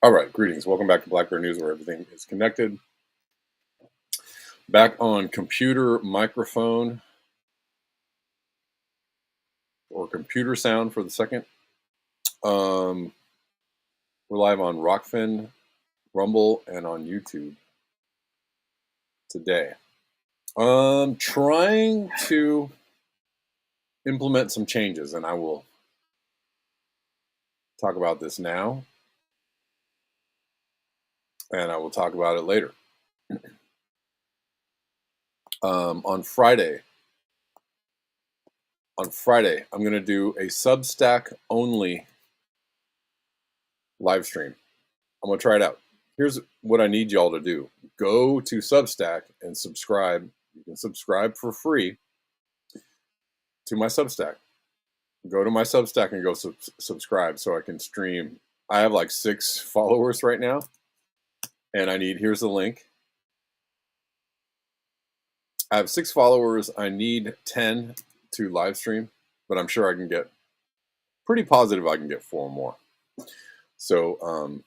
All right, greetings. Welcome back to BlackBerry News, where everything is connected. Back on computer microphone or computer sound for the second. We're live on Rockfin, Rumble, and on YouTube today. Trying to implement some changes, and I will talk about this now, and I will talk about it later. On Friday, I'm going to do a Substack only live stream. I'm going to try it out. Here's what I need y'all to do. Go to Substack and subscribe. You can subscribe for free to my Substack. Go to my Substack and go subscribe so I can stream. I have like 6 followers right now, and here's the link. I have 6 followers. I need 10 to live stream, but I'm sure I can get, pretty positive I can get 4 more. So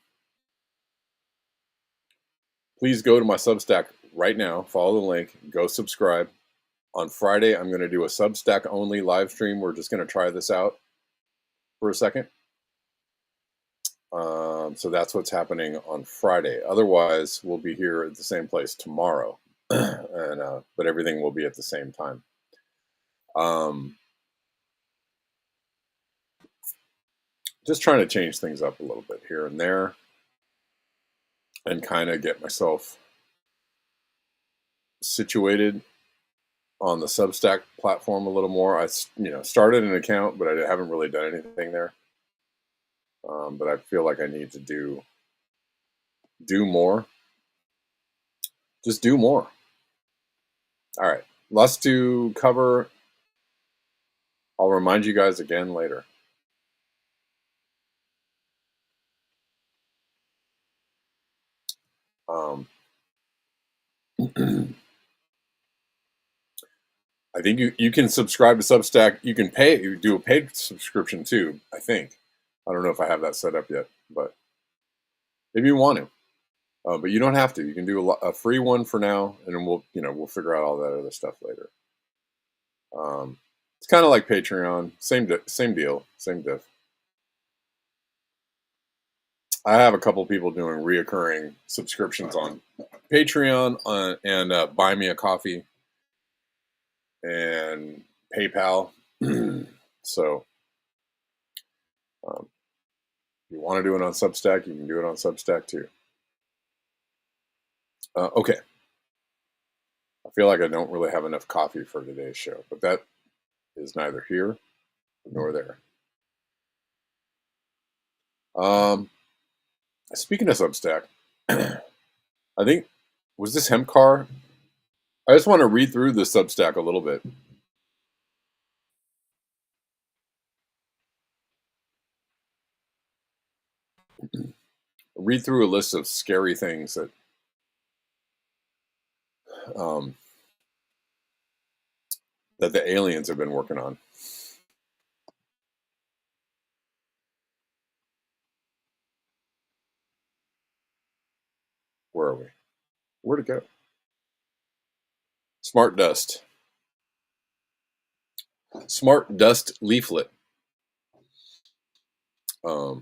please go to my Substack right now, follow the link, go subscribe. On Friday, I'm going to do a Substack only live stream. We're just going to try this out for a second. So that's what's happening on Friday. Otherwise, we'll be here at the same place tomorrow, but everything will be at the same time. Just trying to change things up a little bit here and there, and kind of get myself situated on the Substack platform a little more. I started an account, but I haven't really done anything there. But I feel like I need to do more. Just do more. All right, lots to cover. I'll remind you guys again later. Um, I think you can subscribe to Substack. You can do a paid subscription too, I think. I don't know if I have that set up yet, but maybe you want to. But you don't have to. You can do a free one for now, and then we'll figure out all that other stuff later. It's kind of like Patreon, same deal, same diff. I have a couple people doing reoccurring subscriptions on Patreon and Buy Me a Coffee and PayPal. So if you want to do it on Substack, you can do it on Substack too. Okay. I feel like I don't really have enough coffee for today's show, but that is neither here nor there. Speaking of Substack, I think, was this hemp car? I just want to read through the Substack a little bit. Read through a list of scary things that that the aliens have been working on. Where are we? Where'd it go? Smart Dust leaflet. I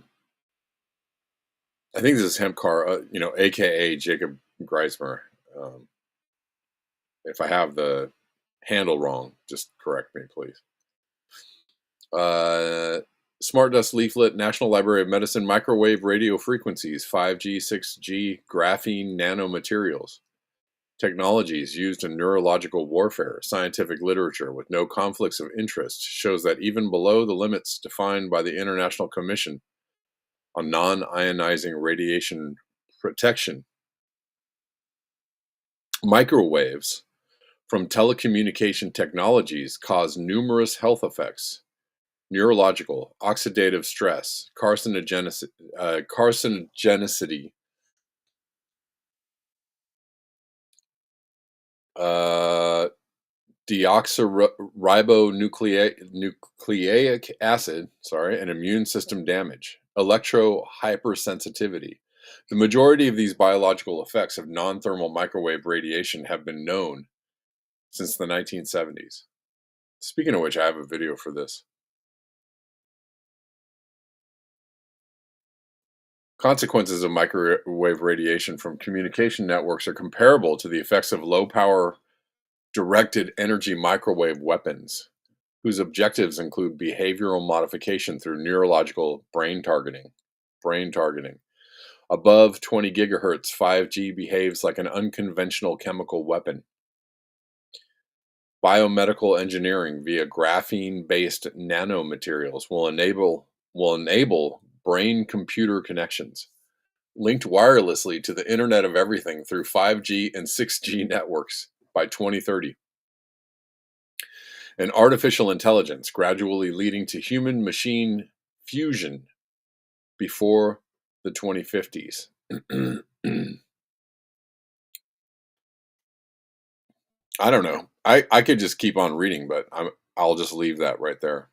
think this is hemp car, aka Jacob Greismer. If I have the handle wrong, just correct me, please. Smart Dust leaflet, National Library of Medicine, microwave radio frequencies, 5G, 6G, graphene nanomaterials, technologies used in neurological warfare, scientific literature with no conflicts of interest, shows that even below the limits defined by the International Commission on Non-Ionizing Radiation Protection, microwaves from telecommunication technologies cause numerous health effects: neurological, oxidative stress, carcinogenicity, deoxyribonucleic acid, and immune system damage, electro-hypersensitivity. The majority of these biological effects of non-thermal microwave radiation have been known since the 1970s. Speaking of which, I have a video for this. Consequences of microwave radiation from communication networks are comparable to the effects of low-power directed energy microwave weapons, whose objectives include behavioral modification through neurological brain targeting. Above 20 gigahertz, 5G behaves like an unconventional chemical weapon. Biomedical engineering via graphene-based nanomaterials will enable brain-computer connections, linked wirelessly to the Internet of Everything through 5G and 6G networks by 2030. And artificial intelligence gradually leading to human-machine fusion before the 2050s. I don't know. I could just keep on reading, but I'll just leave that right there.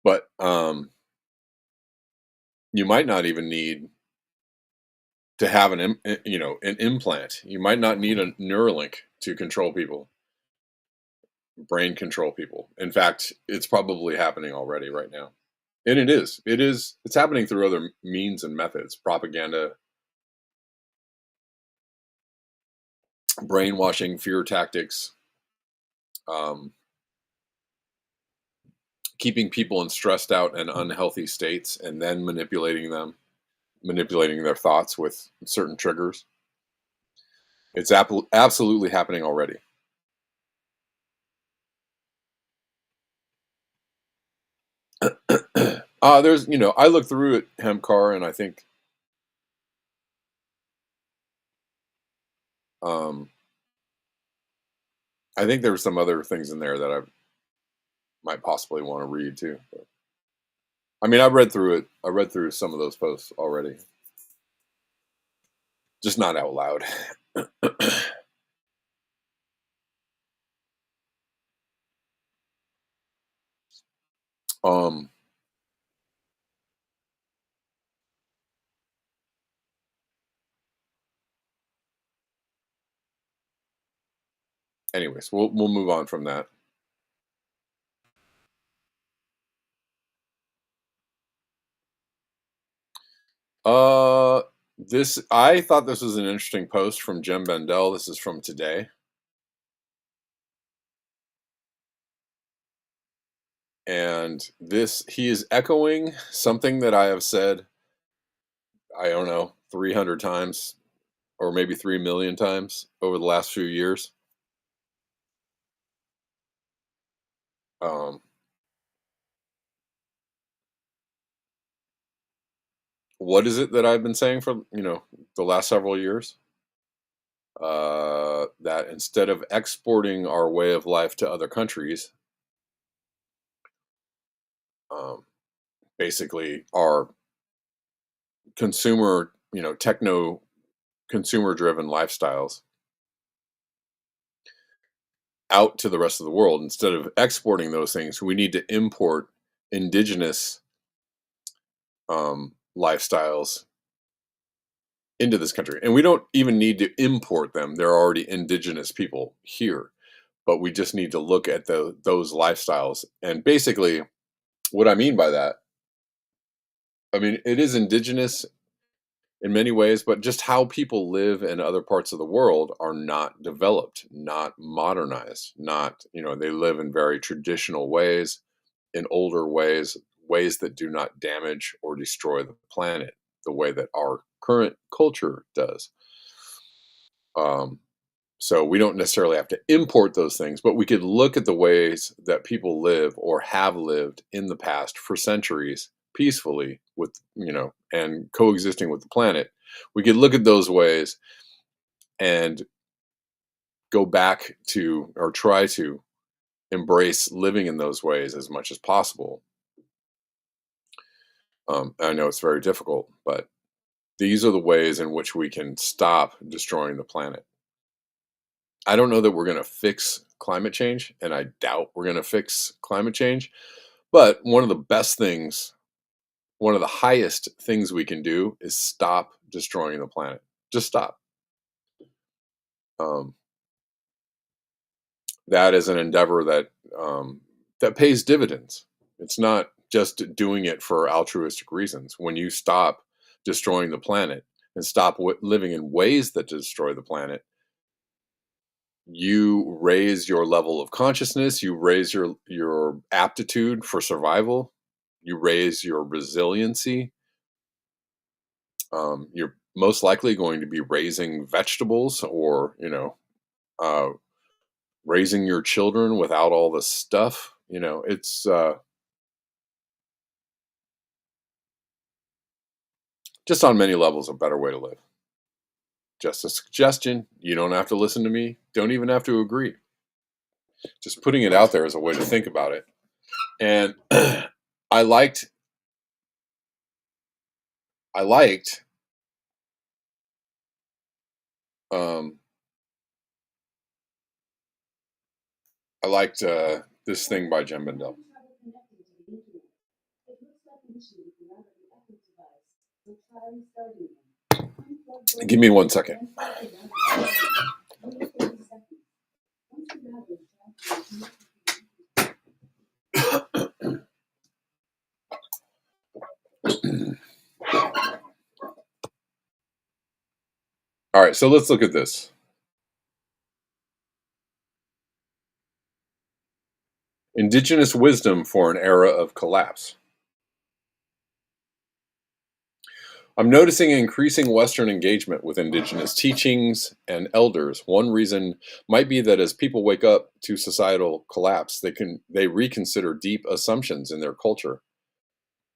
But you might not even need to have an implant. You might not need a Neuralink to control people, brain control people. In fact, it's probably happening already right now. And it's happening through other means and methods: propaganda, brainwashing, fear tactics, keeping people in stressed out and unhealthy states, and then manipulating their thoughts with certain triggers. It's absolutely happening already. There's, I look through at Hemcar, and um, I think there's some other things in there that I might possibly want to read too. But, I mean, I've read through it. I read through some of those posts already, just not out loud. um. Anyways, we'll move on from that. Uh, this I thought this was an interesting post from Jem Bendel. This is from today, and this he is echoing something that I have said. I don't know, 300 times or maybe 3 million times over the last few years. Um, what is it that I've been saying for the last several years? That instead of exporting our way of life to other countries, um, basically our consumer, techno consumer driven lifestyles out to the rest of the world, instead of exporting those things, we need to import indigenous lifestyles into this country. And we don't even need to import them. There are already indigenous people here, but we just need to look at those lifestyles. And basically, what I mean by that, I mean, it is indigenous in many ways, but just how people live in other parts of the world are not developed, not modernized, not, they live in very traditional ways, in older ways, ways that do not damage or destroy the planet the way that our current culture does. Um, so we don't necessarily have to import those things, but we could look at the ways that people live or have lived in the past for centuries peacefully with, and coexisting with the planet. We could look at those ways and go back to, or try to embrace living in those ways as much as possible. I know it's very difficult, but these are the ways in which we can stop destroying the planet. I don't know that we're going to fix climate change, and I doubt we're going to fix climate change. But one of the best things, one of the highest things we can do is stop destroying the planet. Just stop. Um, that is an endeavor that pays dividends. It's not just doing it for altruistic reasons. When you stop destroying the planet and stop living in ways that destroy the planet, you raise your level of consciousness, you raise your aptitude for survival, you raise your resiliency. You're most likely going to be raising vegetables, or uh, raising your children without all the stuff. It's just on many levels a better way to live. Just a suggestion. You don't have to listen to me, don't even have to agree. Just putting it out there as a way to think about it. And I liked I liked um, this thing by Jem Bendel. Give me 1 second. All right, so let's look at this. Indigenous wisdom for an era of collapse. I'm noticing increasing Western engagement with Indigenous teachings and elders. One reason might be that as people wake up to societal collapse, they reconsider deep assumptions in their culture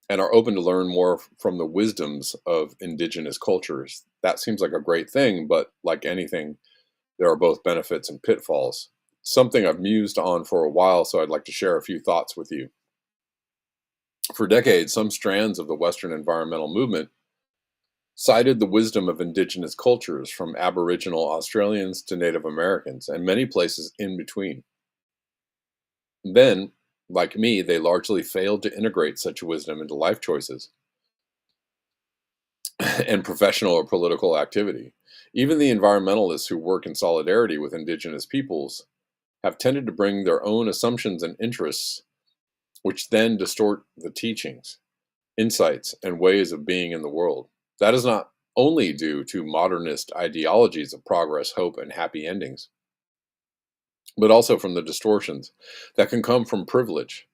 and are open to learn more from the wisdoms of Indigenous cultures. That seems like a great thing, but like anything, there are both benefits and pitfalls. Something I've mused on for a while, so I'd like to share a few thoughts with you. For decades, some strands of the Western environmental movement cited the wisdom of indigenous cultures from Aboriginal Australians to Native Americans and many places in between. Then, like me, they largely failed to integrate such wisdom into life choices and professional or political activity. Even the environmentalists who work in solidarity with indigenous peoples have tended to bring their own assumptions and interests, which then distort the teachings, insights, and ways of being in the world. That is not only due to modernist ideologies of progress, hope, and happy endings, but also from the distortions that can come from privilege.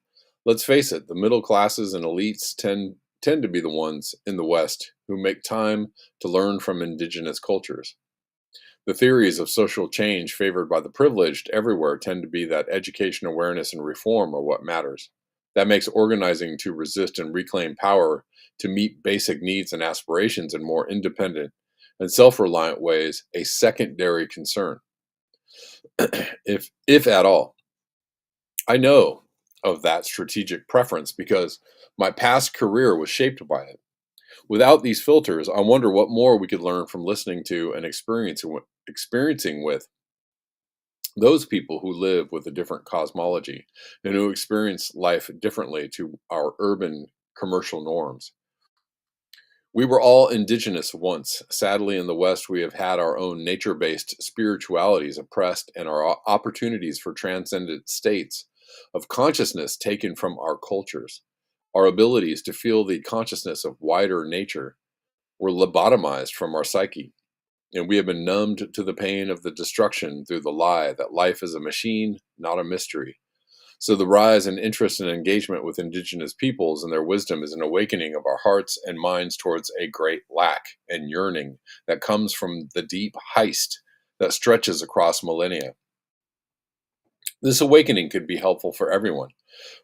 Let's face it, the middle classes and elites tend to be the ones in the West who make time to learn from indigenous cultures. The theories of social change favored by the privileged everywhere tend to be that education, awareness, and reform are what matters. That makes organizing to resist and reclaim power to meet basic needs and aspirations in more independent and self-reliant ways a secondary concern, if at all. I know of that strategic preference because my past career was shaped by it. Without these filters, I wonder what more we could learn from listening to and experiencing with those people who live with a different cosmology and who experience life differently to our urban commercial norms. We were all indigenous once. Sadly, in the West, we have had our own nature based spiritualities oppressed and our opportunities for transcendent states of consciousness taken from our cultures. Our abilities to feel the consciousness of wider nature were lobotomized from our psyche, and we have been numbed to the pain of the destruction through the lie that life is a machine, not a mystery. So the rise in interest and engagement with indigenous peoples and their wisdom is an awakening of our hearts and minds towards a great lack and yearning that comes from the deep heist that stretches across millennia. This awakening could be helpful for everyone.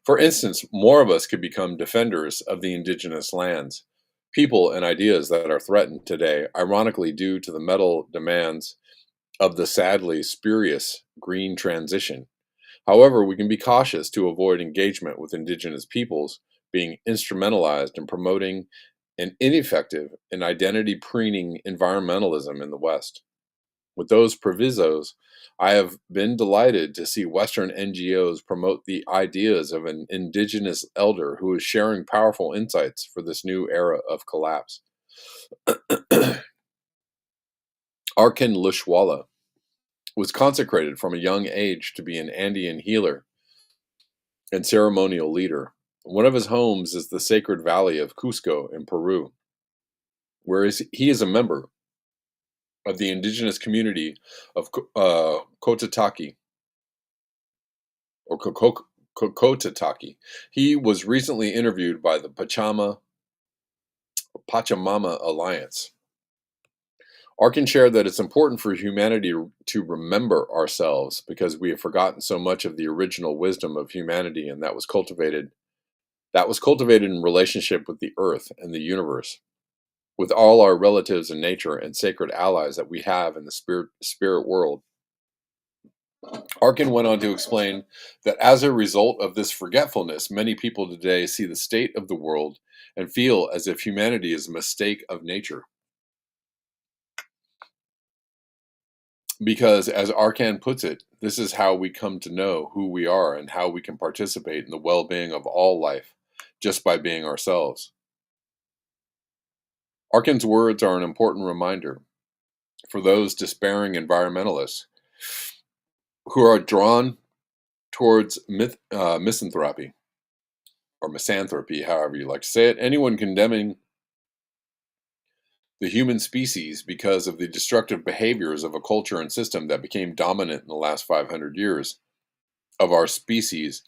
For instance, more of us could become defenders of the indigenous lands, people and ideas that are threatened today, ironically due to the metal demands of the sadly spurious green transition. However, we can be cautious to avoid engagement with indigenous peoples being instrumentalized in promoting an ineffective and identity preening environmentalism in the West. With those provisos, I have been delighted to see Western NGOs promote the ideas of an indigenous elder who is sharing powerful insights for this new era of collapse. Arkin Lushwala was consecrated from a young age to be an Andean healer and ceremonial leader. One of his homes is the sacred valley of Cusco in Peru, where he is a member of the indigenous community of Cotataki or Cotataki. He was recently interviewed by the Pachamama Alliance. Arkin shared that it's important for humanity to remember ourselves because we have forgotten so much of the original wisdom of humanity, and that was cultivated in relationship with the earth and the universe, with all our relatives in nature and sacred allies that we have in the spirit world. Arkin went on to explain that as a result of this forgetfulness, many people today see the state of the world and feel as if humanity is a mistake of nature. Because, as Arkan puts it, this is how we come to know who we are and how we can participate in the well being of all life just by being ourselves. Arkin's words are an important reminder for those despairing environmentalists who are drawn towards misanthropy or misanthropy, however you like to say it. Anyone condemning the human species because of the destructive behaviors of a culture and system that became dominant in the last 500 years of our species'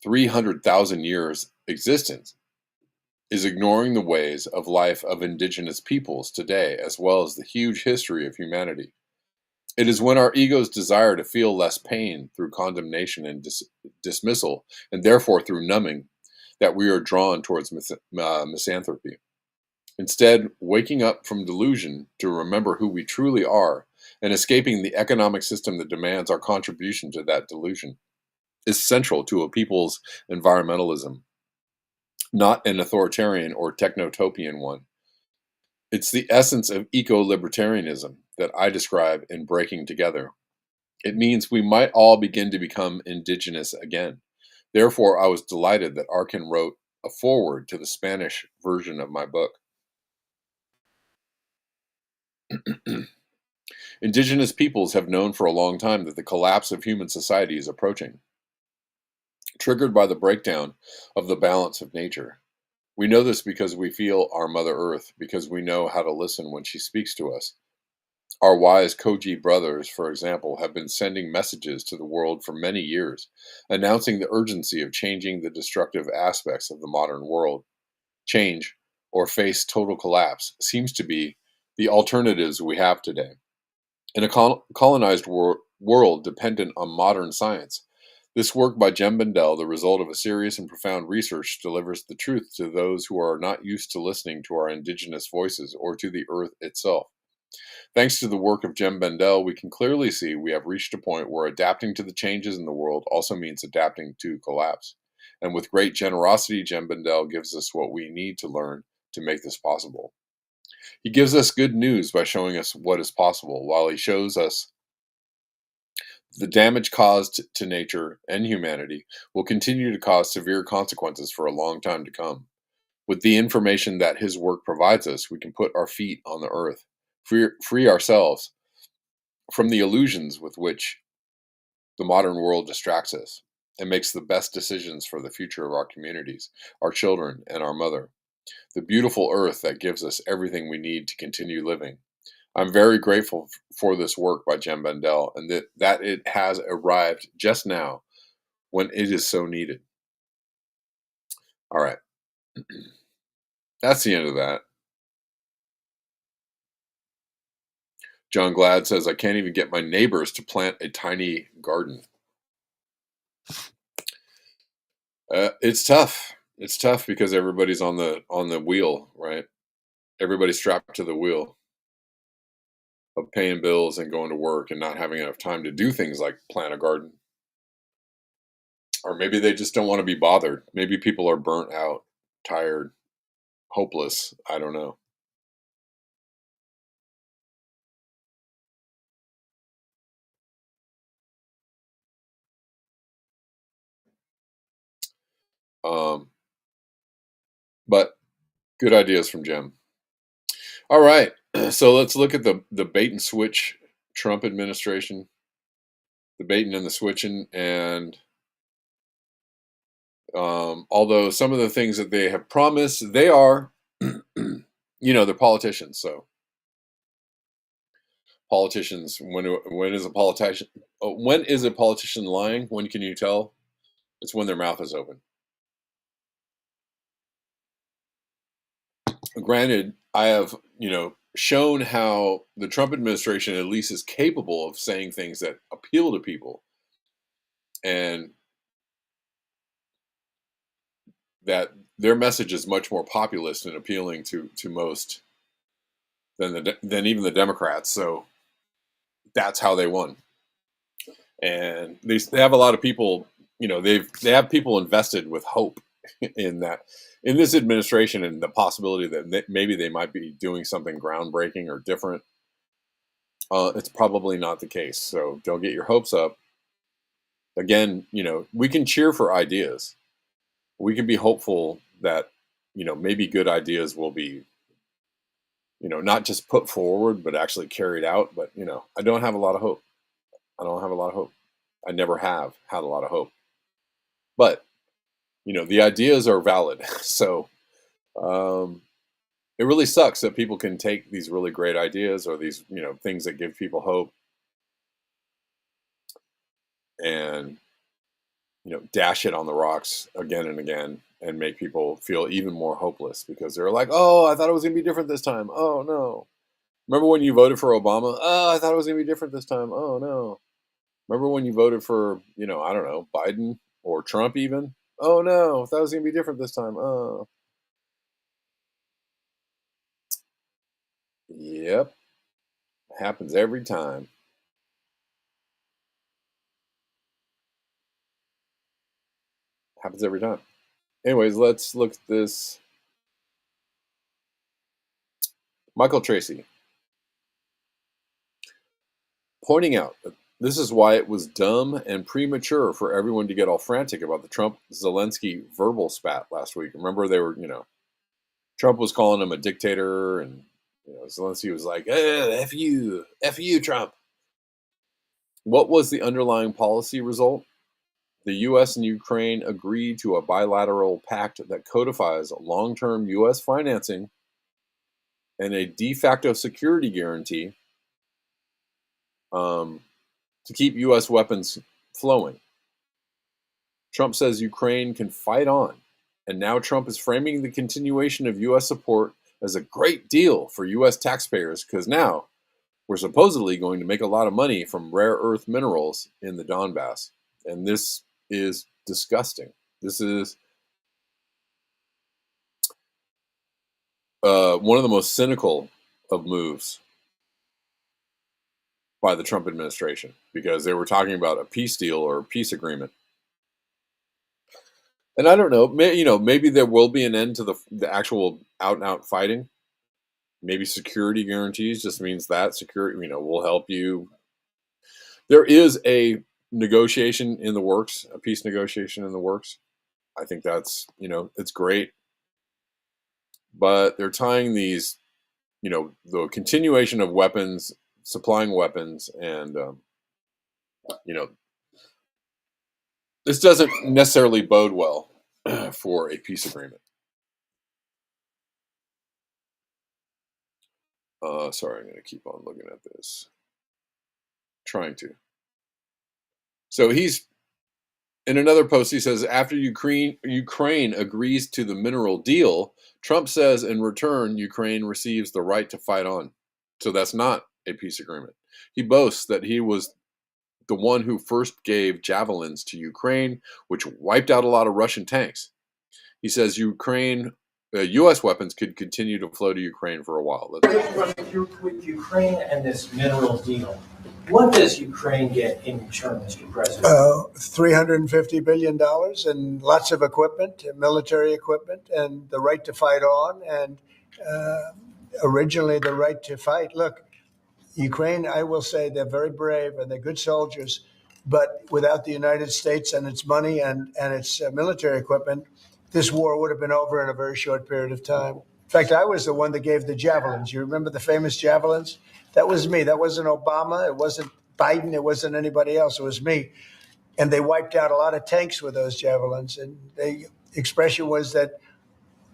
300,000 years existence is ignoring the ways of life of indigenous peoples today, as well as the huge history of humanity. It is when our egos desire to feel less pain through condemnation and dismissal, and therefore through numbing, that we are drawn towards misanthropy. Instead, waking up from delusion to remember who we truly are and escaping the economic system that demands our contribution to that delusion is central to a people's environmentalism, not an authoritarian or technotopian one. It's the essence of eco-libertarianism that I describe in Breaking Together. It means we might all begin to become indigenous again. Therefore, I was delighted that Arkin wrote a foreword to the Spanish version of my book. Indigenous peoples have known for a long time that the collapse of human society is approaching, triggered by the breakdown of the balance of nature. We know this because we feel our Mother Earth, because we know how to listen when she speaks to us. Our wise Koji brothers, for example, have been sending messages to the world for many years, announcing the urgency of changing the destructive aspects of the modern world. Change, or face total collapse, seems to be the alternatives we have today. In a colonized world dependent on modern science, this work by Jem Bendell, the result of a serious and profound research, delivers the truth to those who are not used to listening to our indigenous voices or to the earth itself. Thanks to the work of Jem Bendell, we can clearly see we have reached a point where adapting to the changes in the world also means adapting to collapse. And with great generosity, Jem Bendell gives us what we need to learn to make this possible. He gives us good news by showing us what is possible, while he shows us the damage caused to nature and humanity will continue to cause severe consequences for a long time to come. With the information that his work provides us, we can put our feet on the earth, free ourselves from the illusions with which the modern world distracts us, and makes the best decisions for the future of our communities, our children, and our mother, the beautiful earth that gives us everything we need to continue living. I'm very grateful for this work by Jem Bendell, and that it has arrived just now when it is so needed. All right. That's the end of that. John Glad says, I can't even get my neighbors to plant a tiny garden. It's tough. It's tough because everybody's on the wheel, right? Everybody's strapped to the wheel of paying bills and going to work and not having enough time to do things like plant a garden. Or maybe they just don't want to be bothered. Maybe people are burnt out, tired, hopeless. I don't know. Um, but good ideas from Jem. All right. So let's look at the bait and switch Trump administration, the baiting and the switching. And although some of the things that they have promised, they are, they're politicians. So politicians, when is a politician, when is a politician lying? When can you tell? It's when their mouth is open. Granted, I have, shown how the Trump administration at least is capable of saying things that appeal to people, and that their message is much more populist and appealing to most than even the Democrats. So that's how they won. And they have a lot of people, they have people invested with hope in that, in this administration, and the possibility that maybe they might be doing something groundbreaking or different. It's probably not the case. So don't get your hopes up. Again, we can cheer for ideas. We can be hopeful that, maybe good ideas will be, not just put forward, but actually carried out. But, I don't have a lot of hope. I don't have a lot of hope. I never have had a lot of hope. But, the ideas are valid. So it really sucks that people can take these really great ideas or these, things that give people hope and, dash it on the rocks again and again and make people feel even more hopeless because they're like, oh, I thought it was going to be different this time. Oh, no. Remember when you voted for Obama? Oh, I thought it was going to be different this time. Oh, no. Remember when you voted for, I don't know, Biden or Trump even? Oh, no. I thought it was going to be different this time. Oh, yep. Happens every time. Happens every time. Anyways, let's look at this. Michael Tracy pointing out that this is why it was dumb and premature for everyone to get all frantic about the Trump-Zelensky verbal spat last week. Remember, they were, Trump was calling him a dictator, and Zelensky was like, F you, Trump. What was the underlying policy result? The U.S. and Ukraine agreed to a bilateral pact that codifies long-term U.S. financing and a de facto security guarantee to keep U.S. weapons flowing. Trump says Ukraine can fight on, and now Trump is framing the continuation of U.S. support as a great deal for U.S. taxpayers because now we're supposedly going to make a lot of money from rare earth minerals in the Donbass. And this is disgusting. This is one of the most cynical of moves by the Trump administration because they were talking about a peace deal or a peace agreement. And I don't know, maybe there will be an end to the actual out and out fighting. Maybe security guarantees just means that security, will help you. There is a negotiation in the works, a peace negotiation in the works. I think that's, it's great. But they're tying these, the continuation of weapons, supplying weapons, and, this doesn't necessarily bode well for a peace agreement. Sorry, I'm going to keep on looking at this. Trying to. So he's in another post. He says after Ukraine agrees to the mineral deal, Trump says in return Ukraine receives the right to fight on. So that's not a peace agreement. He boasts that he was the one who first gave javelins to Ukraine, which wiped out a lot of Russian tanks. He says U.S. weapons could continue to flow to Ukraine for a while. With Ukraine and this mineral deal, what does Ukraine get in return, Mr. President? $350 billion and lots of equipment, military equipment, and the right to fight on, and originally the right to fight. Look, Ukraine, I will say they're very brave and they're good soldiers, but without the United States and its money and its military equipment, this war would have been over in a very short period of time. In fact, I was the one that gave the javelins. You remember the famous javelins? That was me. That wasn't Obama. It wasn't Biden. It wasn't anybody else. It was me. And they wiped out a lot of tanks with those javelins. And the expression was that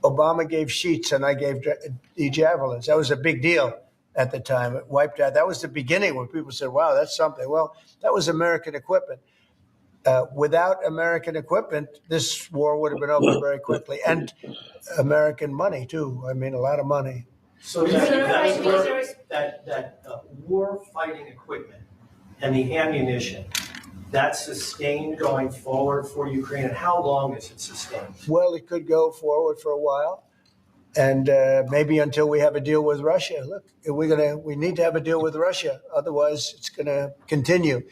Obama gave sheets and I gave the javelins. That was a big deal at the time. It wiped out. That was the beginning when people said, wow, that's something. Well, that was American equipment. Without American equipment, this war would have been over very quickly. And American money, too. I mean, a lot of money. So that war-fighting equipment and the ammunition, that's sustained going forward for Ukraine, and how long is it sustained? Well, it could go forward for a while, and maybe until we have a deal with Russia. Look, we need to have a deal with Russia, otherwise it's going to continue.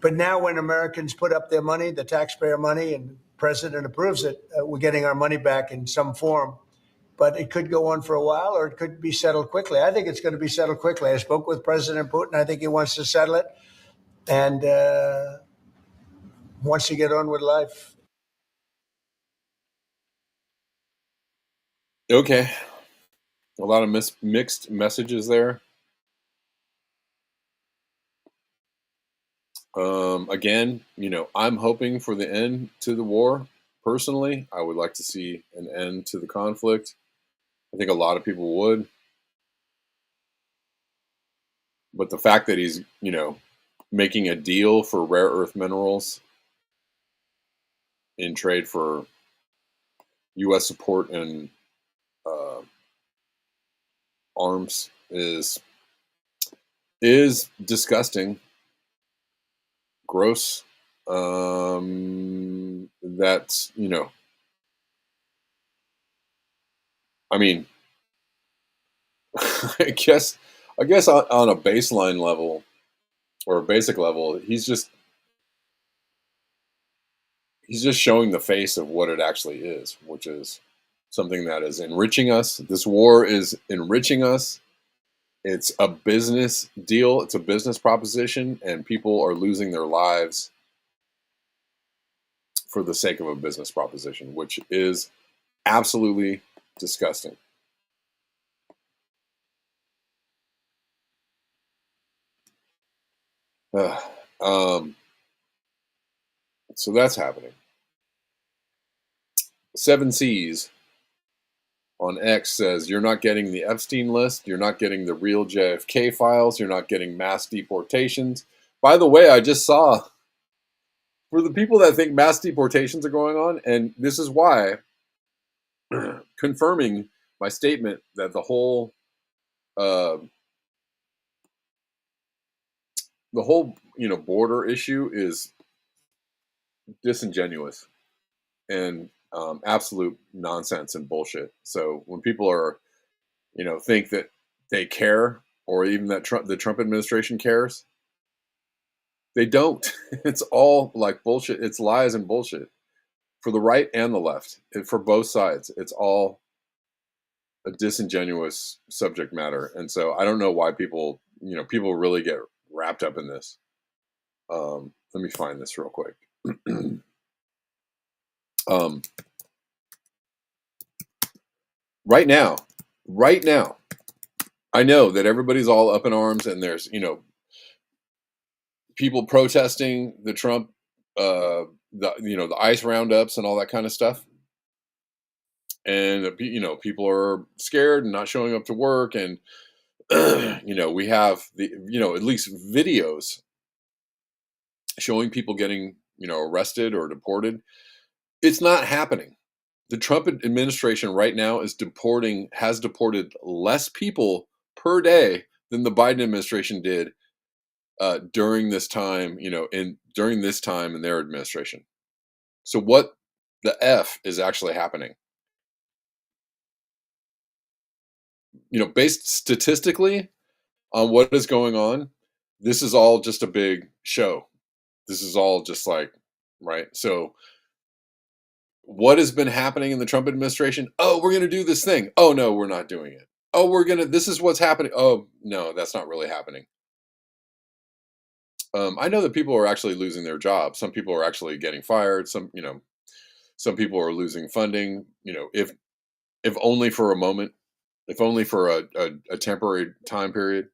But now when Americans put up their money, the taxpayer money, and the president approves it, we're getting our money back in some form. But it could go on for a while, or it could be settled quickly. I think it's going to be settled quickly. I spoke with President Putin. I think he wants to settle it and wants to get on with life. Okay. A lot of mixed messages there. Again, I'm hoping for the end to the war. Personally, I would like to see an end to the conflict. I think a lot of people would. But the fact that he's, making a deal for rare earth minerals in trade for U.S. support in arms is disgusting, gross. That's, I mean, I guess, on a baseline level or a basic level, he's just showing the face of what it actually is, which is something that is enriching us. This war is enriching us. It's a business deal. It's a business proposition, and people are losing their lives for the sake of a business proposition, which is absolutely disgusting. Um, so that's happening. Seven Seas on X says, you're not getting the Epstein list. You're not getting the real JFK files. You're not getting mass deportations. By the way, I just saw, for the people that think mass deportations are going on, and this is why, confirming my statement that the whole border issue is disingenuous and absolute nonsense and bullshit. So when people are, think that they care, or even that the Trump administration cares, they don't. It's all like bullshit. It's lies and bullshit for the right and the left, for both sides. It's all a disingenuous subject matter. And so I don't know why people really get wrapped up in this. Let me find this real quick. Right now, I know that everybody's all up in arms, and there's, people protesting the Trump, the ICE roundups and all that kind of stuff. And, people are scared and not showing up to work. And, we have at least videos showing people getting, arrested or deported. It's not happening. The Trump administration right now has deported less people per day than the Biden administration did during this time, during this time in their administration. So what the F is actually happening? Based statistically on what is going on, this is all just a big show. This is all just like, right? So what has been happening in the Trump administration? Oh, we're going to do this thing. Oh, no, we're not doing it. Oh, this is what's happening. Oh, no, that's not really happening. I know that people are actually losing their jobs. Some people are actually getting fired. Some people are losing funding, if only for a moment, if only for a temporary time period.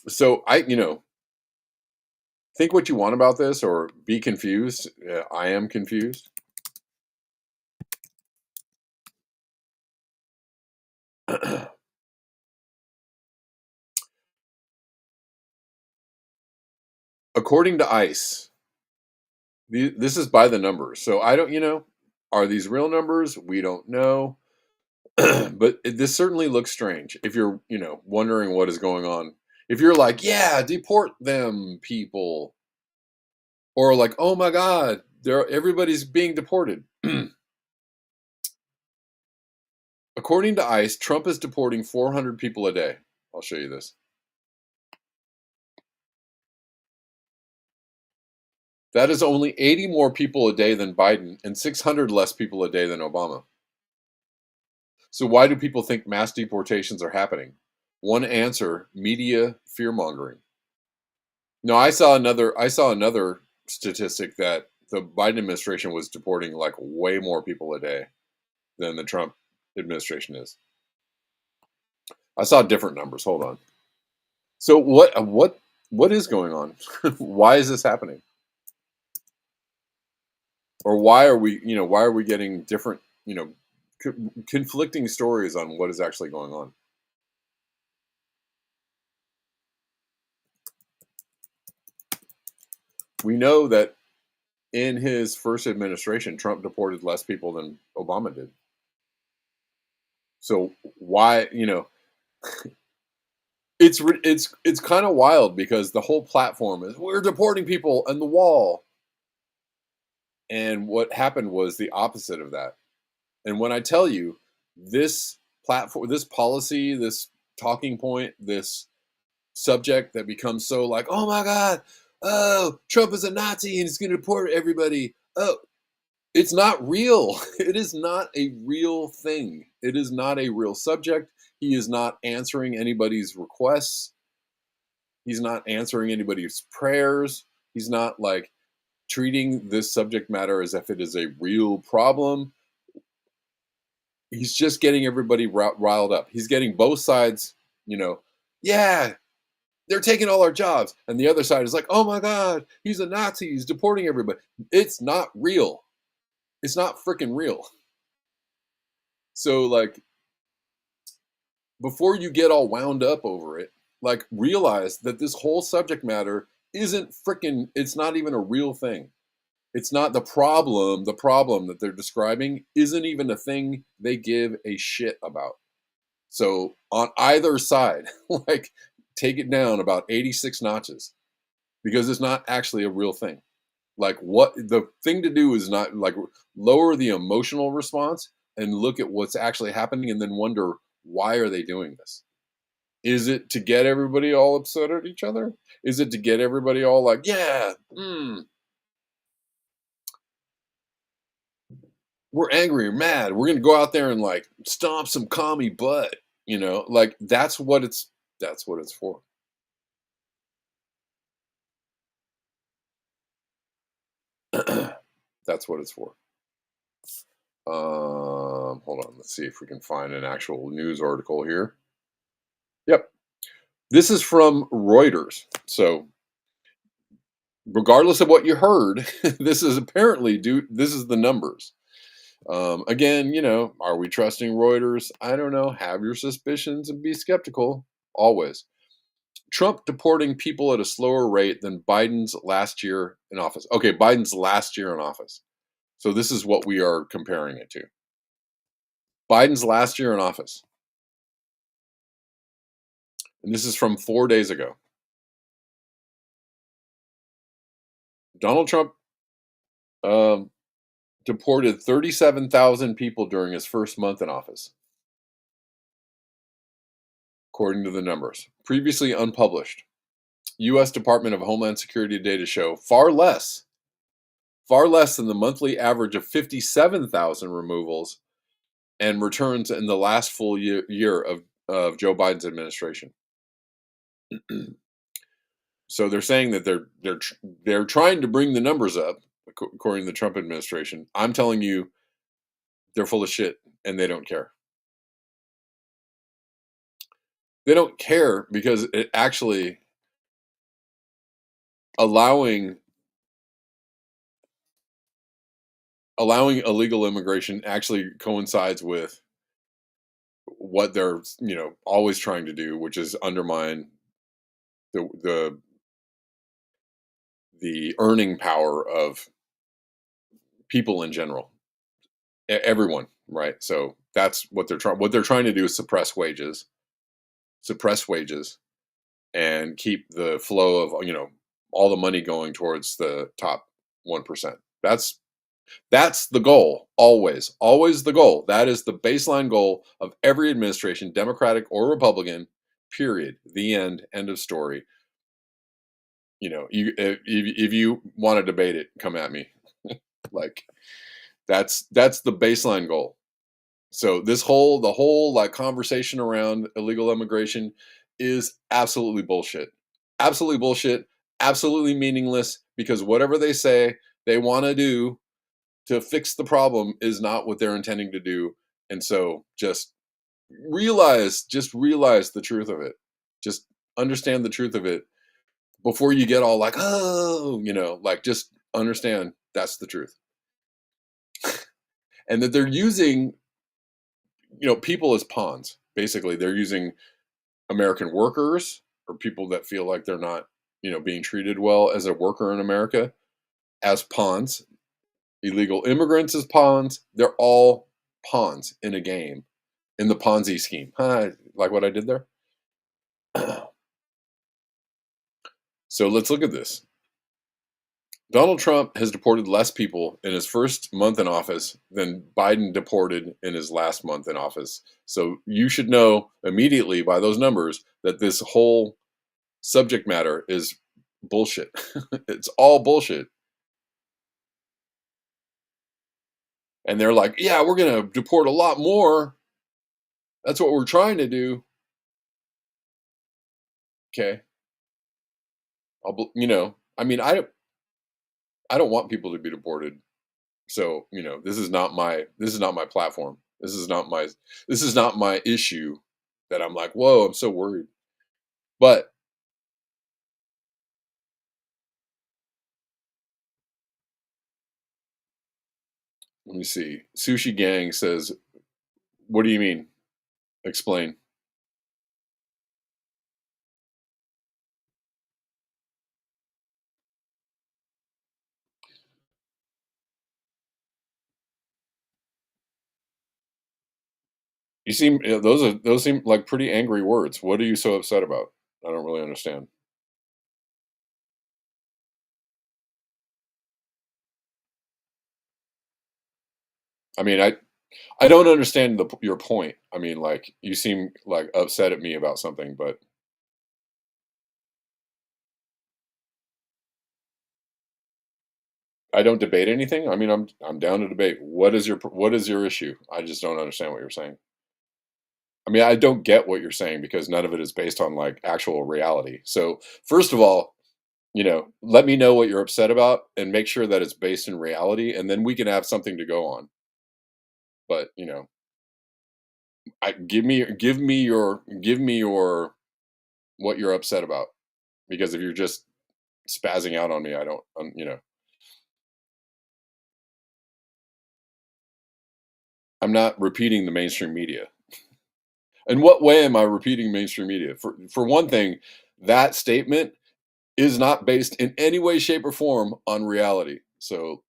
So think what you want about this, or be confused. I am confused. According to ICE, this is by the numbers. So I don't, are these real numbers? We don't know. But this certainly looks strange. If you're, wondering what is going on, if you're like, yeah, deport them, people, or like, oh my God, everybody's being deported. According to ICE, Trump is deporting 400 people a day. I'll show you this. That is only 80 more people a day than Biden and 600 less people a day than Obama. So why do people think mass deportations are happening? One answer: media fear-mongering. No, I saw another statistic that the Biden administration was deporting like way more people a day than the Trump administration is. I saw different numbers. Hold on. So what is going on? Why is this happening? Or why are we getting different, conflicting stories on what is actually going on? We know that in his first administration, Trump deported less people than Obama did. So why, it's kind of wild because the whole platform is we're deporting people and the wall. And what happened was the opposite of that. And when I tell you this platform, this policy, this talking point, this subject that becomes so like, oh my God, oh, Trump is a Nazi and he's going to deport everybody. Oh, it's not real. It is not a real thing. It is not a real subject. He is not answering anybody's requests. He's not answering anybody's prayers. He's not like treating this subject matter as if it is a real problem. He's just getting everybody riled up. He's getting both sides, yeah, they're taking all our jobs. And the other side is like, oh my God, he's a Nazi. He's deporting everybody. It's not real. It's not freaking real. So, like, before you get all wound up over it, like, realize that this whole subject matter isn't freaking, it's not even a real thing. It's not the problem. The problem that they're describing isn't even a thing they give a shit about. So, on either side, like, take it down about 86 notches because it's not actually a real thing. Like, what the thing to do is not like lower the emotional response and look at what's actually happening and then wonder, why are they doing this? Is it to get everybody all upset at each other? Is it to get everybody all like, yeah, we're angry or mad. We're going to go out there and like stomp some commie butt, like that's what it's for. That's what it's for. Hold on. Let's see if we can find an actual news article here. Yep. This is from Reuters. So, regardless of what you heard, this is apparently this is the numbers. Again, are we trusting Reuters? I don't know. Have your suspicions and be skeptical. Always. Trump deporting people at a slower rate than Biden's last year in office. Okay, Biden's last year in office. So this is what we are comparing it to. Biden's last year in office. And this is from 4 days ago. Donald Trump deported 37,000 people during his first month in office, according to the numbers. Previously unpublished. U.S. Department of Homeland Security data show far less than the monthly average of 57,000 removals and returns in the last full year of Joe Biden's administration. So they're saying that they're trying to bring the numbers up, according to the Trump administration. I'm telling you, they're full of shit and they don't care. They don't care because it actually allowing illegal immigration actually coincides with what they're always trying to do, which is undermine the earning power of people in general, everyone, right? So that's what they're trying to do is suppress wages, and keep the flow of all the money going towards the top 1%. That's the goal, always the goal. That is the baseline goal of every administration, Democratic or Republican, period. The end of story. If you want to debate it, come at me. Like, that's the baseline goal. So the whole like conversation around illegal immigration is absolutely bullshit. Absolutely bullshit. Absolutely meaningless, because whatever they say they want to do to fix the problem is not what they're intending to do. And so just realize the truth of it. Just understand the truth of it before you get all like, oh, like, just understand that's the truth. And that they're using, people as pawns. Basically, they're using American workers or people that feel like they're not, being treated well as a worker in America. as pawns, illegal immigrants as pawns. They're all pawns in a game, in the Ponzi scheme. Huh, like what I did there? So let's look at this. Donald Trump has deported less people in his first month in office than Biden deported in his last month in office. So you should know immediately by those numbers that this whole subject matter is bullshit. It's all bullshit. And they're like, yeah, we're going to deport a lot more. That's what we're trying to do. Okay. I mean, I don't want people to be deported. So, this is not my platform. This is not my issue that I'm like, whoa, I'm so worried. But let me see. Sushi Gang says, what do you mean? Explain. Those seem like pretty angry words. What are you so upset about? I don't really understand. I mean, I don't understand your point. I mean, like you seem like upset at me about something, but I don't debate anything. I mean, I'm down to debate. What is your issue? I just don't understand what you're saying. I mean, I don't get what you're saying because none of it is based on like actual reality. So, first of all, let me know what you're upset about and make sure that it's based in reality, and then we can have something to go on. But, give me your what you're upset about, because if you're just spazzing out on me, I don't, I'm not repeating the mainstream media. In what way am I repeating mainstream media? For one thing, that statement is not based in any way, shape, or form on reality. So,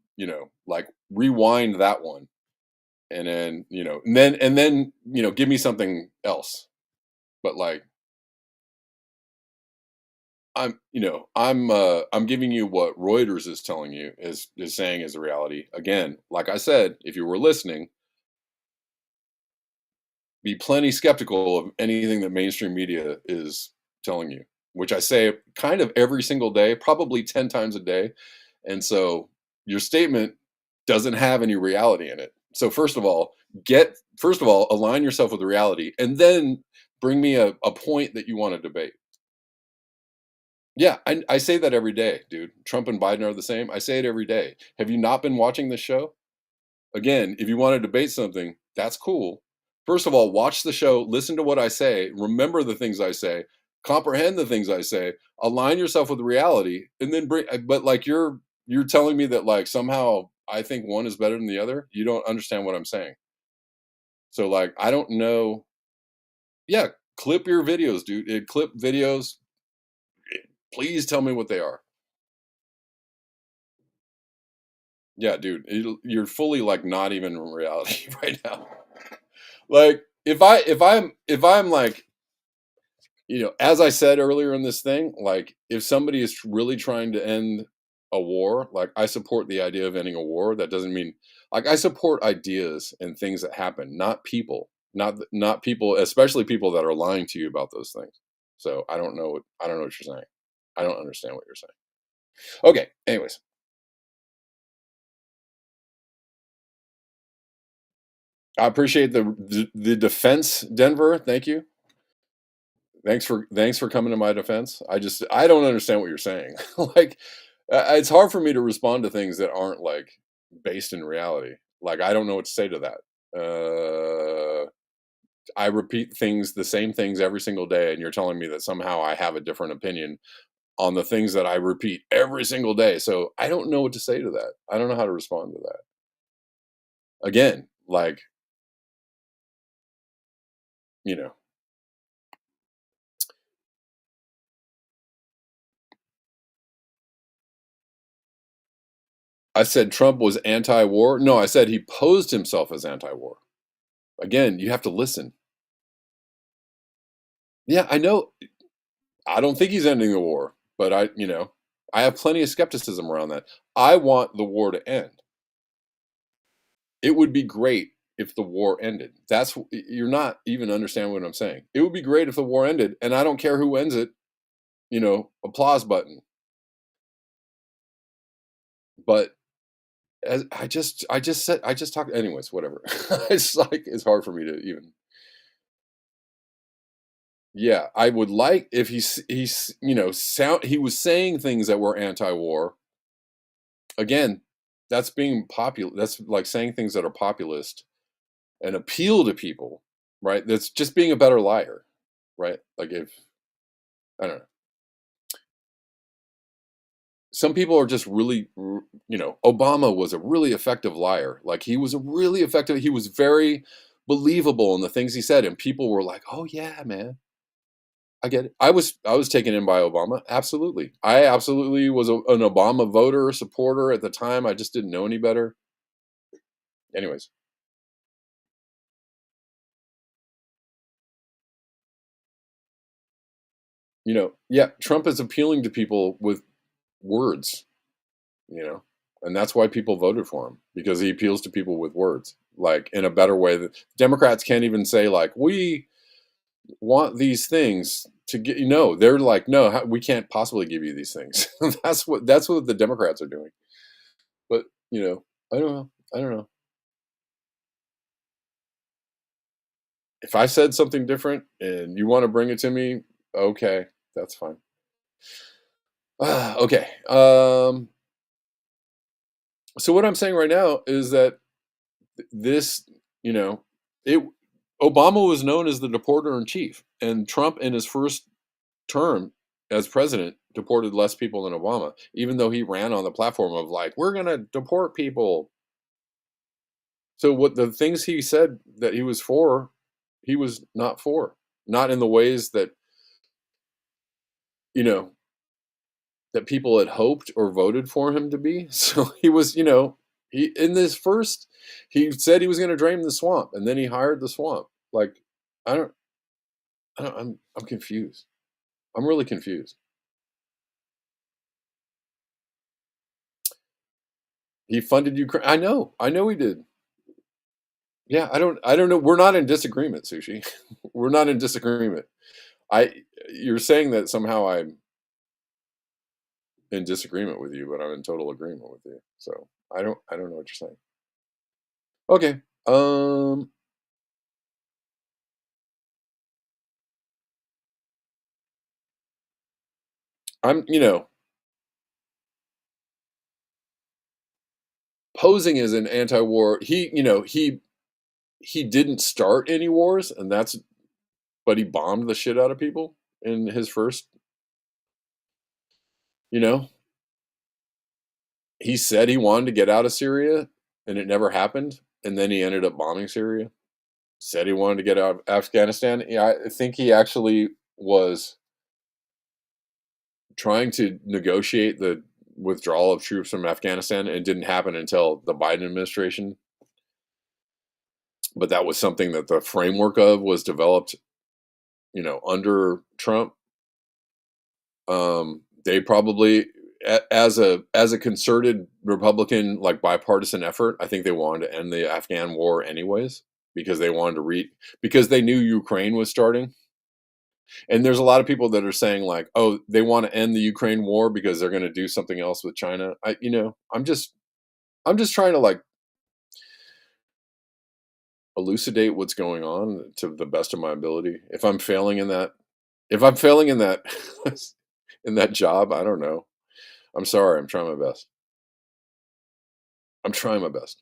like rewind that one, and then, give me something else. But like I'm giving you what Reuters is telling you is saying is a reality. Again, like I said, if you were listening, be plenty skeptical of anything that mainstream media is telling you, which I say kind of every single day, probably 10 times a day. And so your statement doesn't have any reality in it. So first of all, align yourself with reality, and then bring me a point that you want to debate. Yeah, I say that every day, dude. Trump and Biden are the same. I say it every day. Have you not been watching this show? Again, if you want to debate something, that's cool. First of all, watch the show, listen to what I say, remember the things I say, comprehend the things I say, align yourself with reality, and then but like you're telling me that like somehow I think one is better than the other. You don't understand what I'm saying. So like I don't know. Yeah, clip your videos, dude. Clip videos. Please tell me what they are. Yeah, dude, you're fully like not even in reality right now. Like if I'm like, as I said earlier in this thing, like if somebody is really trying to end a war, like I support the idea of ending a war. That doesn't mean like I support ideas and things that happen, not people, not people, especially people that are lying to you about those things. So I don't know what you're saying. I don't understand what you're saying. Okay, anyways, I appreciate the defense, Denver. Thank you. Thanks for coming to my defense. I don't understand what you're saying. Like it's hard for me to respond to things that aren't like based in reality. Like I don't know what to say to that. I repeat the same things every single day, and you're telling me that somehow I have a different opinion on the things that I repeat every single day. So I don't know what to say to that. I don't know how to respond to that. Again, like, you know, I said Trump was anti-war. No, I said he posed himself as anti-war. Again, you have to listen. Yeah, I know. I don't think he's ending the war, but I have plenty of skepticism around that. I want the war to end. It would be great if the war ended. You're not even understanding what I'm saying. It would be great if the war ended, and I don't care who ends it, applause button. But as I just said, I just talked anyways, whatever. It's like it's hard for me to even. Yeah, I would like if he was saying things that were anti-war. Again, that's being popular. That's like saying things that are populist and appeal to people, right? That's just being a better liar, right? Like if I don't know. Some people are just really, Obama was a really effective liar. Like he was a really effective, he was very believable in the things he said, and people were like, "Oh yeah, man, I get it." I was taken in by Obama. Absolutely, I absolutely was an Obama voter supporter at the time. I just didn't know any better. Anyways, yeah, Trump is appealing to people with words, you know, and that's why people voted for him because he appeals to people with words, like in a better way that Democrats can't even say, like, we want these things to get, they're like, no, we can't possibly give you these things. That's what the Democrats are doing. But, I don't know. I don't know. If I said something different and you want to bring it to me, okay, that's fine. Okay. So what I'm saying right now is that this, it Obama was known as the deporter in chief, and Trump in his first term as president deported less people than Obama, even though he ran on the platform of like, we're going to deport people. So what the things he said that he was for, he was not for, not in the ways that, you know, that people had hoped or voted for him to be. So he was, he said he was going to drain the swamp, and then he hired the swamp. Like, I don't, I'm confused. I'm really confused. He funded Ukraine. I know he did. Yeah, I don't know. We're not in disagreement, Sushi. We're not in disagreement. I You're saying that somehow I'm in disagreement with you, but I'm in total agreement with you. So I don't know what you're saying. Okay. I'm posing as an anti-war. He didn't start any wars, but he bombed the shit out of people in his first, you know, he said he wanted to get out of Syria and it never happened. And then he ended up bombing Syria. Said he wanted to get out of Afghanistan. Yeah, I think he actually was trying to negotiate the withdrawal of troops from Afghanistan. And it didn't happen until the Biden administration. But that was something that the framework of was developed, under Trump. They probably, as a concerted Republican, like bipartisan effort, I think they wanted to end the Afghan war anyways because they wanted to because they knew Ukraine was starting. And there's a lot of people that are saying like, oh, they want to end the Ukraine war because they're going to do something else with China. I'm just trying to like elucidate what's going on to the best of my ability. If I'm failing in that in that job, I don't know. I'm sorry. I'm trying my best. I'm trying my best.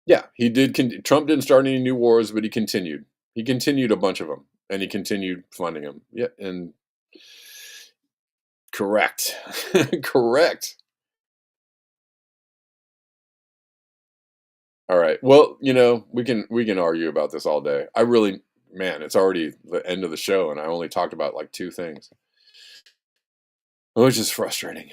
Yeah, he did. Trump didn't start any new wars, but he continued. He continued a bunch of them, and he continued funding them. Yeah, and correct, correct. All right. Well, we can argue about this all day. Man, it's already the end of the show, and I only talked about like two things, which is frustrating.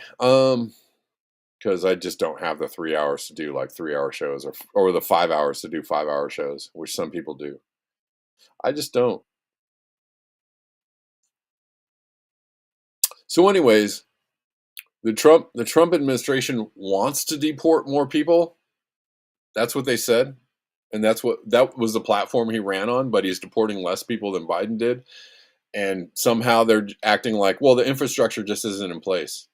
because I just don't have the 3 hours to do like 3 hour shows, or the 5 hours to do 5 hour shows, which some people do. I just don't. So, anyways, the Trump administration wants to deport more people. That's what they said, and that was the platform he ran on. But he's deporting less people than Biden did, and somehow they're acting like, well, the infrastructure just isn't in place.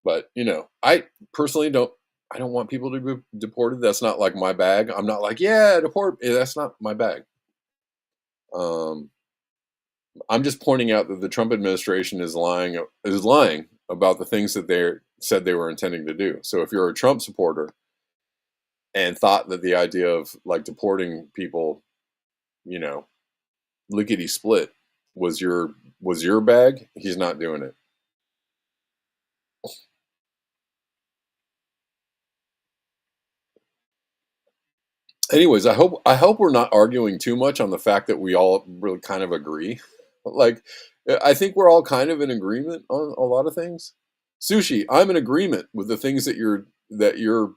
But I personally don't. I don't want people to be deported. That's not like my bag. I'm not like, yeah, deport. That's not my bag. Um, I'm just pointing out that the Trump administration is lying about the things that they said they were intending to do. So if you're a Trump supporter and thought that the idea of like deporting people, you know, lickety split was your bag, he's not doing it. Anyways, I hope we're not arguing too much on the fact that we all really kind of agree. Like, I think we're all kind of in agreement on a lot of things. Sushi, I'm in agreement with the things that you're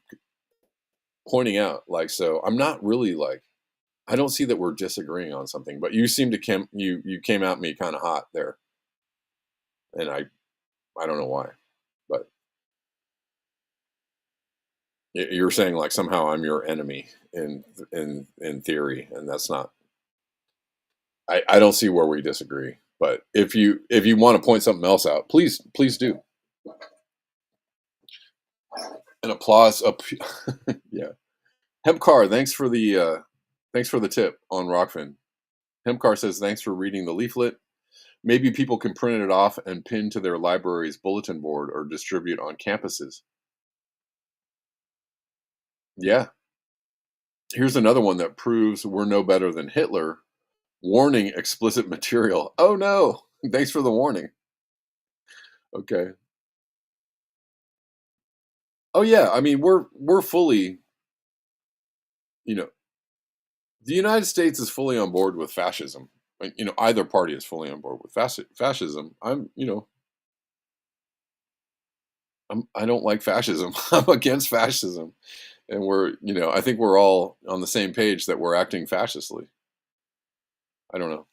pointing out. Like, so I'm not really like, I don't see that we're disagreeing on something, but you seem to you came at me kind of hot there, and I don't know why, but you're saying like somehow I'm your enemy in theory, and that's not. I don't see where we disagree. But if you want to point something else out, please do. An applause up. Yeah. Hempcar, thanks for the tip on Rockfin. Hempcar says thanks for reading the leaflet. Maybe people can print it off and pin to their library's bulletin board or distribute on campuses. Yeah. Here's another one that proves we're no better than Hitler. Warning: explicit material. Oh no. Thanks for the warning. Okay. Oh yeah, I mean we're fully, you know, the United States is fully on board with fascism. Like, either party is fully on board with fascism. I don't like fascism. I'm against fascism, and I think we're all on the same page that we're acting fascistly. I don't know.